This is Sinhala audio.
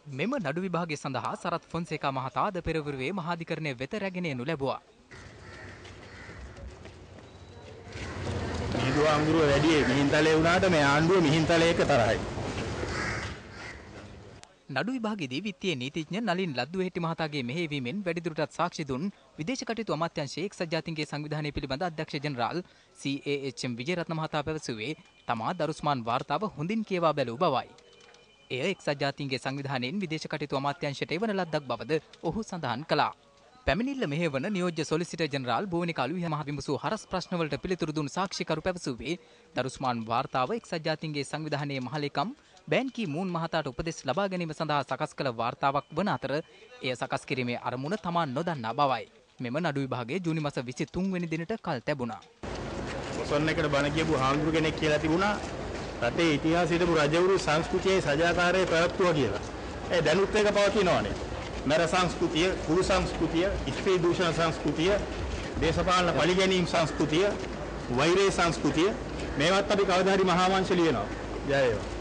මෙම නඩු විභාගය සඳහා සරත් ෆොන්සේකා මහතා අද පෙරවරුවේ මහාධිකරණය වෙත රැගෙන යනු ලැබුවා. මිහිඳු ආඳුර වැඩි මිහින්තලේ වුණාට මේ ආණ්ඩුව මිහින්තලේක තරහයි. නඩු විභාගයේදී විත්තියේ නීතිඥ නලින් ලද්දුහෙට්ටි මහතාගේ මෙහෙයවීමෙන් වැඩිදුරටත් සාක්ෂි දුන් විදේශ කටයුතු අමාත්‍යාංශයේ එක්සත් ජාතීන්ගේ සංවිධානය පිළිබඳ අධ්‍යක්ෂ ජෙනරාල් CAHM විජේරත්න මහතා පැවසුවේ තමා දරුස්මාන් වාර්තාව හොඳින් කියවා බැලූ බවයි. එය එක්සත් ජාතීන්ගේ සංවිධානයෙන් විදේශ කටයුතු අමාත්‍යාංශයට එවන ලද්දක් බවද ඔහු සඳහන් කළා. පැමිණිල්ල මෙහෙවන නියෝජ්‍ය සොලිසිටර් ජෙනරාල් බෝනික අලුයහ මහ විමසූ හරස් ප්‍රශ්නවලට පිළිතුරු දුන් සාක්ෂිකරු පැවසුවේ දරුස්මාන් වාර්තාව එක්සත් ජාතීන්ගේ සංවිධානයේ මහලේකම් බෑන් කී මූන් මහතාට උපදෙස් ලබා ගැනීම සඳහා සකස් කළ වාර්තාවක් වන අතර එය සකස් කිරීමේ අරමුණ තමා නොදන්නා බවයි. මෙම නඩු විභාගයේ ජූනි මාස 23 වෙනි දිනට කල් තැබුණා. ඔසොන් එකට බණ කියපු හාමුදුරු කෙනෙක් කියලා තිබුණා රටේ ඉතිහාසයේ තිබු රජවරු සංස්කෘතියේ සදාකාරයේ පැවැත්වුවා කියලා. ඒ දැනුත් එක පවතිනවානේ. මර සංස්කෘතිය, කුරු සංස්කෘතිය, ස්ත්‍රී දූෂණ සංස්කෘතිය, දේශපාලන පරිගැනීම් සංස්කෘතිය, වෛරය සංස්කෘතිය මේවත් අපි කවදා හරි මහා වංශ ලියනවා. ජය වේවා.